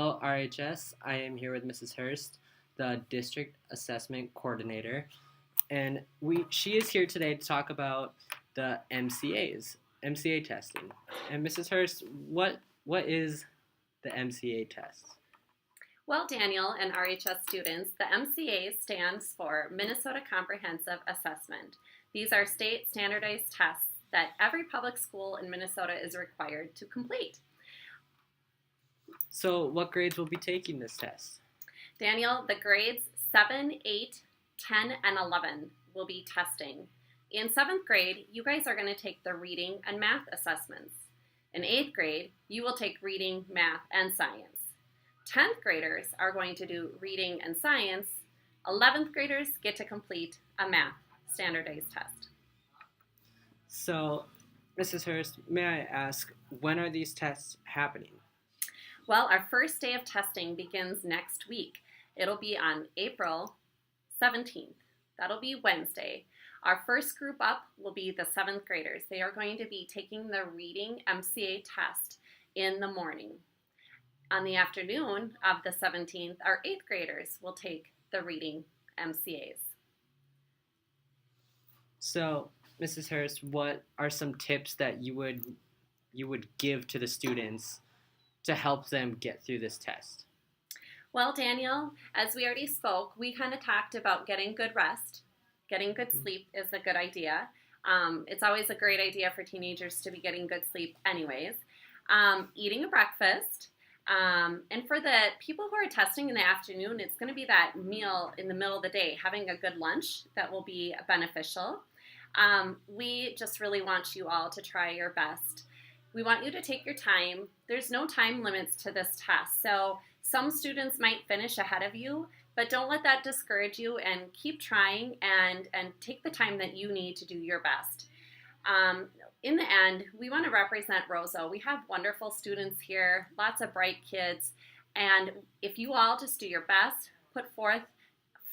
Hello, RHS. I am here with Mrs. Hurst, the District Assessment Coordinator, and she is here today to talk about the MCA testing. And Mrs. Hurst, what is the MCA test? Well, Daniel and RHS students, the MCA stands for Minnesota Comprehensive Assessment. These are state standardized tests that every public school in Minnesota is required to complete. So, what grades will be taking this test? Daniel, the grades 7, 8, 10, and 11 will be testing. In 7th grade, you guys are going to take the reading and math assessments. In 8th grade, you will take reading, math, and science. 10th graders are going to do reading and science. 11th graders get to complete a math standardized test. So, Mrs. Hurst, may I ask, when are these tests happening? Well, our first day of testing begins next week. It'll be on April 17th. That'll be Wednesday. Our first group up will be the 7th graders. They are going to be taking the reading MCA test in the morning. On the afternoon of the 17th, our 8th graders will take the reading MCAs. So, Mrs. Hurst, what are some tips that you would give to the students to help them get through this test? Well, Daniel, as we already spoke, we kind of talked about getting good rest. Getting good sleep is a good idea. It's always a great idea for teenagers to be getting good sleep anyways. Eating a breakfast. And for the people who are testing in the afternoon, it's going to be that meal in the middle of the day, having a good lunch that will be beneficial. We just really want you all to try your best. We want you to take your time. There's no time limits to this test. So some students might finish ahead of you, but don't let that discourage you, and keep trying and take the time that you need to do your best. In the end, we want to represent Roseau. We have wonderful students here, lots of bright kids, and if you all just do your best, put forth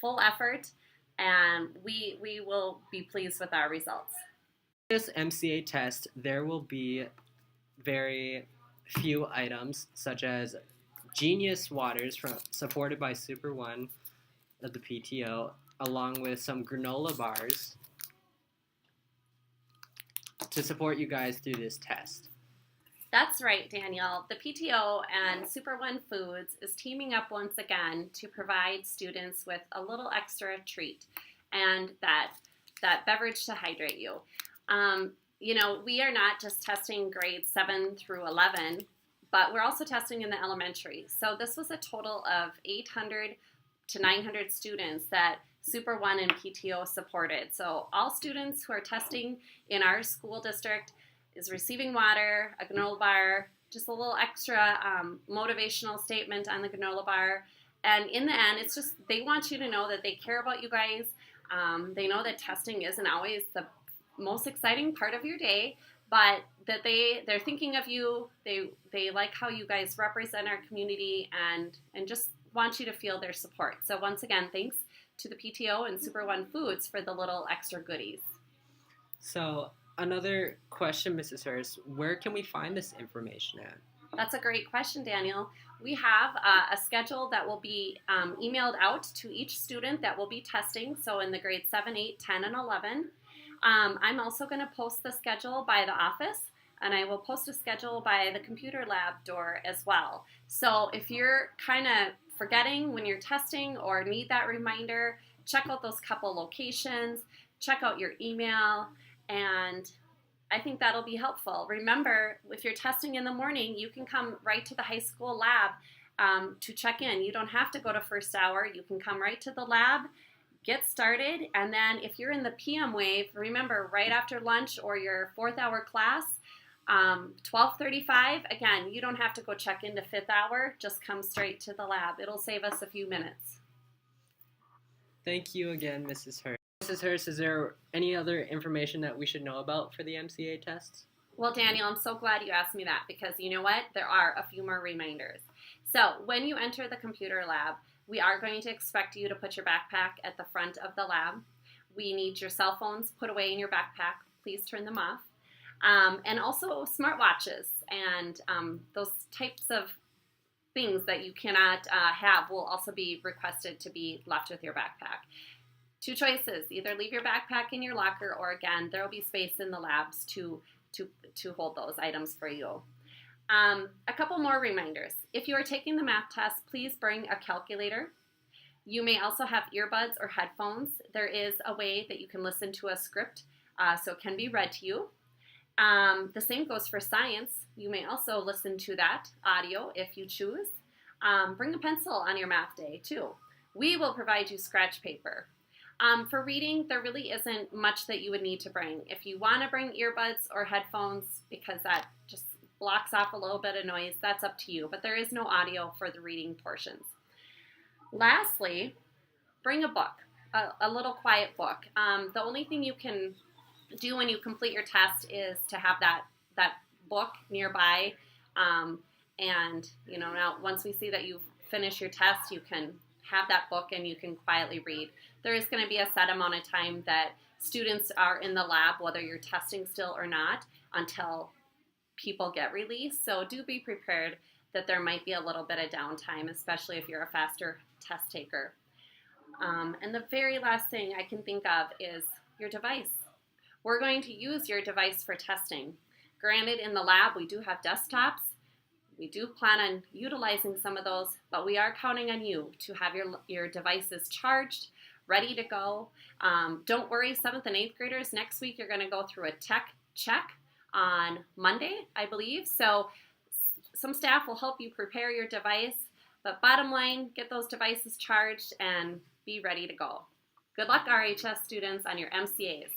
full effort, and we will be pleased with our results. This MCA test, there will be very few items, such as Genius Waters supported by Super One of the PTO, along with some granola bars to support you guys through this test. That's right, Danielle. The PTO and Super One Foods is teaming up once again to provide students with a little extra treat and that beverage to hydrate you. We are not just testing grades 7 through 11, but we're also testing in the elementary. So this was a total of 800 to 900 students that Super One and PTO supported. So all students who are testing in our school district is receiving water, a granola bar, just a little extra motivational statement on the granola bar. And in the end, it's just they want you to know that they care about you guys. They know that testing isn't always the most exciting part of your day, but that they're thinking of you. They like how you guys represent our community and just want you to feel their support. So once again, thanks to the PTO and Super One Foods for the little extra goodies. So another question, Mrs. Hurst, where can we find this information at? That's a great question, Daniel. We have a schedule that will be emailed out to each student that will be testing, so in the grades 7, 8, 10, and 11. I'm also going to post the schedule by the office, and I will post a schedule by the computer lab door as well. So if you're kind of forgetting when you're testing or need that reminder, check out those couple locations, check out your email, and I think that'll be helpful. Remember, if you're testing in the morning, you can come right to the high school lab to check in. You don't have to go to first hour. You can come right to the lab, get started, and then if you're in the PM wave, remember, right after lunch or your 4th hour class, 12:35, again, you don't have to go check into 5th hour, just come straight to the lab. It'll save us a few minutes. Thank you again, Mrs. Hurst. Mrs. Hurst, is there any other information that we should know about for the MCA tests? Well, Daniel, I'm so glad you asked me that, because you know what? There are a few more reminders. So when you enter the computer lab, we are going to expect you to put your backpack at the front of the lab. We need your cell phones put away in your backpack. Please turn them off. And also smartwatches and those types of things that you cannot have will also be requested to be left with your backpack. Two choices: either leave your backpack in your locker, or again, there will be space in the labs to hold those items for you. A couple more reminders. If you are taking the math test, please bring a calculator. You may also have earbuds or headphones. There is a way that you can listen to a script, so it can be read to you. The same goes for science. You may also listen to that audio if you choose. Bring a pencil on your math day too. We will provide you scratch paper. For reading, there really isn't much that you would need to bring. If you want to bring earbuds or headphones, because that just blocks off a little bit of noise, that's up to you. But there is no audio for the reading portions. Lastly, bring a book, a little quiet book. The only thing you can do when you complete your test is to have that book nearby. And now once we see that you've finished your test, you can have that book and you can quietly read. There is going to be a set amount of time that students are in the lab, whether you're testing still or not, until people get released. So do be prepared that there might be a little bit of downtime, especially if you're a faster test taker. And the very last thing I can think of is your device. We're going to use your device for testing. Granted, in the lab, we do have desktops. We do plan on utilizing some of those, but we are counting on you to have your devices charged, ready to go. Don't worry, 7th and 8th graders, next week you're going to go through a tech check on Monday, I believe. So some staff will help you prepare your device, but bottom line, get those devices charged and be ready to go. Good luck, RHS students, on your MCAs.